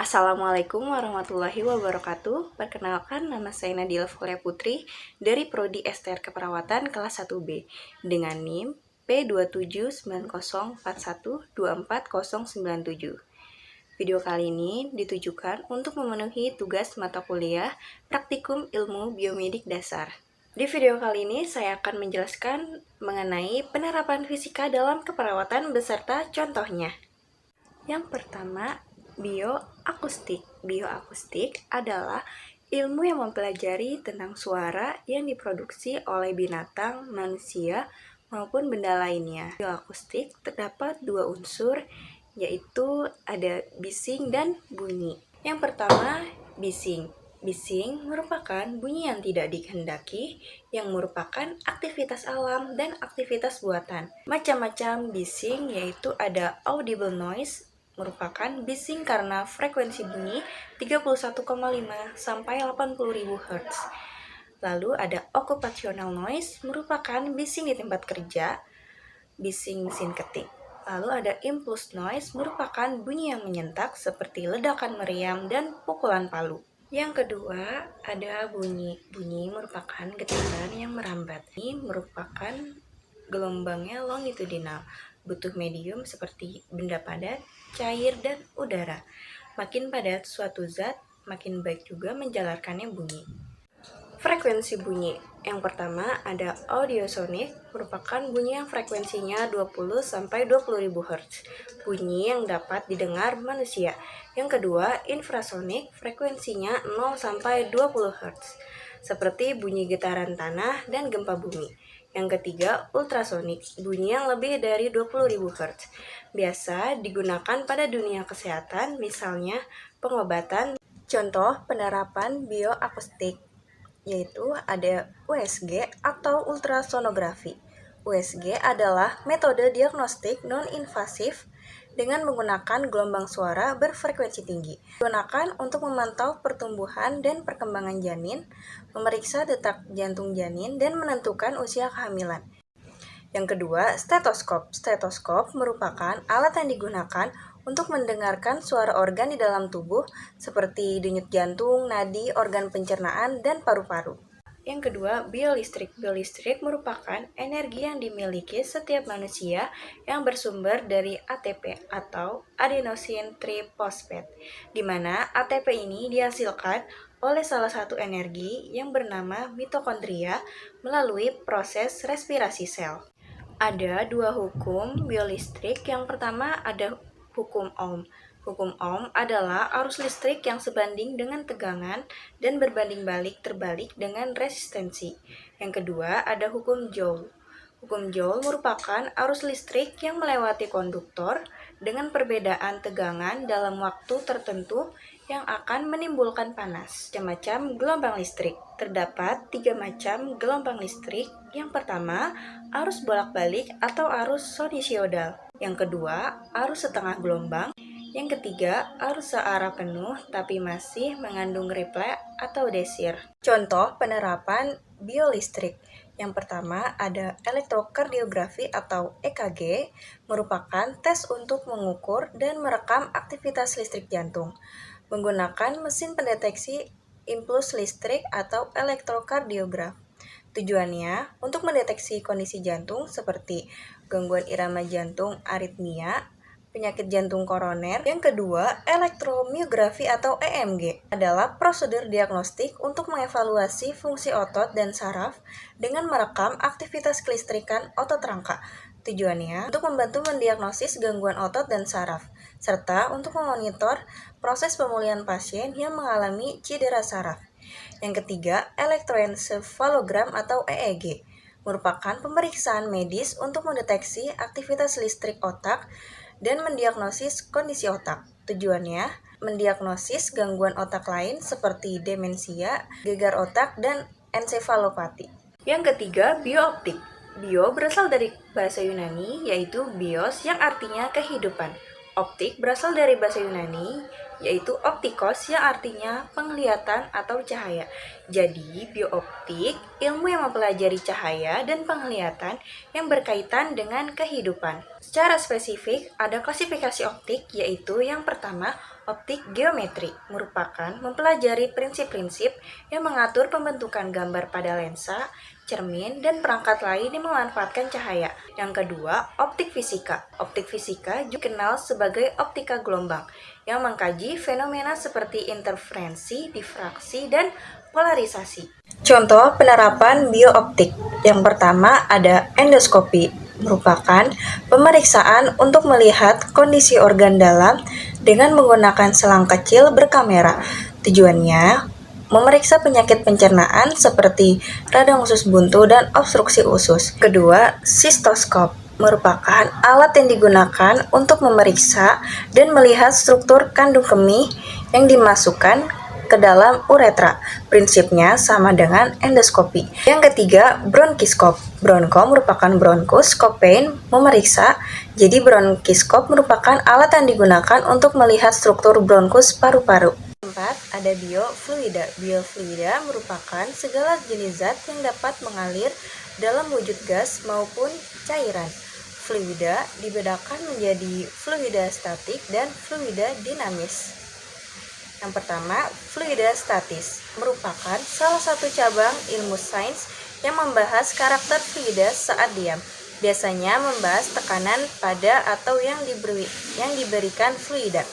Assalamualaikum warahmatullahi wabarakatuh. Perkenalkan, nama saya Nadila Volea Putri dari Prodi STR Keperawatan kelas 1B dengan NIM P279041244097. Video kali ini ditujukan untuk memenuhi tugas mata kuliah Praktikum Ilmu Biomedik Dasar. Di video kali ini saya akan menjelaskan mengenai penerapan fisika dalam keperawatan beserta contohnya. Yang pertama, bioakustik. Bioakustik adalah ilmu yang mempelajari tentang suara yang diproduksi oleh binatang, manusia, maupun benda lainnya. Bioakustik terdapat dua unsur, yaitu ada bising dan bunyi. Yang pertama, bising. Bising merupakan bunyi yang tidak dikehendaki, yang merupakan aktivitas alam dan aktivitas buatan. Macam-macam bising yaitu ada audible noise, merupakan bising karena frekuensi bunyi 31,5 sampai 80.000 Hz. Lalu ada occupational noise, merupakan bising di tempat kerja, bising mesin ketik. Lalu ada impulse noise, merupakan bunyi yang menyentak seperti ledakan meriam dan pukulan palu. Yang kedua, ada bunyi. Bunyi merupakan getaran yang merambat. Ini merupakan gelombangnya longitudinal, butuh medium seperti benda padat, cair, dan udara. Makin padat suatu zat, makin baik juga menjalarkannya bunyi. Frekuensi bunyi. Yang pertama ada audiosonik, merupakan bunyi yang frekuensinya 20-20.000 Hz. Bunyi yang dapat didengar manusia. Yang kedua, infrasonik, frekuensinya 0-20 Hz. Seperti bunyi getaran tanah dan gempa bumi. Yang ketiga, ultrasonik, bunyi yang lebih dari 20.000 Hz. Biasa digunakan pada dunia kesehatan, misalnya pengobatan. Contoh penerapan bioakustik yaitu ada USG atau ultrasonografi. USG adalah metode diagnostik non-invasif dengan menggunakan gelombang suara berfrekuensi tinggi. Digunakan untuk memantau pertumbuhan dan perkembangan janin, memeriksa detak jantung janin, dan menentukan usia kehamilan. Yang kedua, stetoskop. Stetoskop merupakan alat yang digunakan untuk mendengarkan suara organ di dalam tubuh seperti denyut jantung, nadi, organ pencernaan, dan paru-paru. Yang kedua, biolistrik. Biolistrik merupakan energi yang dimiliki setiap manusia yang bersumber dari ATP atau adenosine triphosphate, di mana ATP ini dihasilkan oleh salah satu energi yang bernama mitokondria melalui proses respirasi sel. Ada dua hukum biolistrik. Yang pertama ada hukum Ohm. Hukum Ohm adalah arus listrik yang sebanding dengan tegangan dan berbanding balik terbalik dengan resistensi. Yang kedua ada hukum Joule. Hukum Joule merupakan arus listrik yang melewati konduktor dengan perbedaan tegangan dalam waktu tertentu yang akan menimbulkan panas. Macam-macam gelombang listrik. Terdapat 3 macam gelombang listrik. Yang pertama, arus bolak-balik atau arus sinusoidal. Yang kedua, arus setengah gelombang. Yang ketiga, arus searah penuh tapi masih mengandung ripple atau desir. Contoh penerapan biolistrik. Yang pertama ada elektrokardiografi atau EKG, merupakan tes untuk mengukur dan merekam aktivitas listrik jantung menggunakan mesin pendeteksi impuls listrik atau elektrokardiograf. Tujuannya untuk mendeteksi kondisi jantung seperti gangguan irama jantung, aritmia, penyakit jantung koroner. Yang kedua, elektromiografi atau EMG adalah prosedur diagnostik untuk mengevaluasi fungsi otot dan saraf dengan merekam aktivitas kelistrikan otot rangka. Tujuannya untuk membantu mendiagnosis gangguan otot dan saraf, serta untuk memonitor proses pemulihan pasien yang mengalami cedera saraf. Yang ketiga, elektroensefalogram atau EEG merupakan pemeriksaan medis untuk mendeteksi aktivitas listrik otak dan mendiagnosis kondisi otak. Tujuannya mendiagnosis gangguan otak lain seperti demensia, gegar otak, dan ensefalopati. Yang ketiga, biooptik. Bio berasal dari bahasa Yunani yaitu bios yang artinya kehidupan. Optik berasal dari bahasa Yunani yaitu optikos yang artinya penglihatan atau cahaya. Jadi, biooptik ilmu yang mempelajari cahaya dan penglihatan yang berkaitan dengan kehidupan. Secara spesifik, ada klasifikasi optik, yaitu yang pertama, optik geometri, merupakan mempelajari prinsip-prinsip yang mengatur pembentukan gambar pada lensa, cermin, dan perangkat lain yang memanfaatkan cahaya. Yang kedua, optik fisika. Optik fisika juga dikenal sebagai optika gelombang, yang mengkaji fenomena seperti interferensi, difraksi, dan polarisasi. Contoh penerapan biooptik. Yang pertama ada endoskopi, merupakan pemeriksaan untuk melihat kondisi organ dalam dengan menggunakan selang kecil berkamera. Tujuannya memeriksa penyakit pencernaan seperti radang usus buntu dan obstruksi usus. Kedua, sistoskop merupakan alat yang digunakan untuk memeriksa dan melihat struktur kandung kemih yang dimasukkan ke dalam uretra. Prinsipnya sama dengan endoskopi. Yang ketiga, bronkiskop. Bronko merupakan bronkus, kopein memeriksa. Jadi bronkiskop merupakan alat yang digunakan untuk melihat struktur bronkus paru-paru. Keempat, ada biofluida. Biofluida merupakan segala jenis zat yang dapat mengalir dalam wujud gas maupun cairan. Fluida dibedakan menjadi fluida statik dan fluida dinamis. Yang pertama, fluida statis merupakan salah satu cabang ilmu sains yang membahas karakter fluida saat diam. Biasanya membahas tekanan pada atau yang diberikan fluida.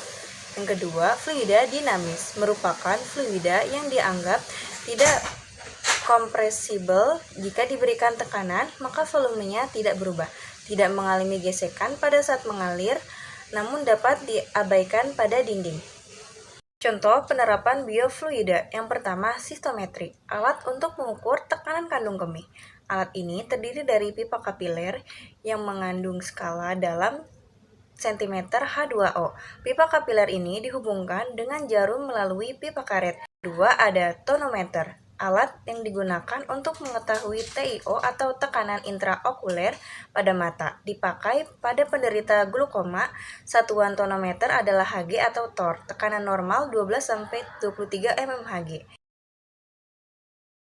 Yang kedua, fluida dinamis merupakan fluida yang dianggap tidak kompresibel. Jika diberikan tekanan, maka volumenya tidak berubah, tidak mengalami gesekan pada saat mengalir, namun dapat diabaikan pada dinding. Contoh penerapan biofluida. Yang pertama, sistometri, alat untuk mengukur tekanan kandung kemih. Alat ini terdiri dari pipa kapiler yang mengandung skala dalam cm H2O. Pipa kapiler ini dihubungkan dengan jarum melalui pipa karet. Kedua, ada tonometer, alat yang digunakan untuk mengetahui TiO atau tekanan intraokuler pada mata. Dipakai pada penderita glukoma. Satuan tonometer adalah Hg atau TOR. Tekanan normal 12-23 mmHg.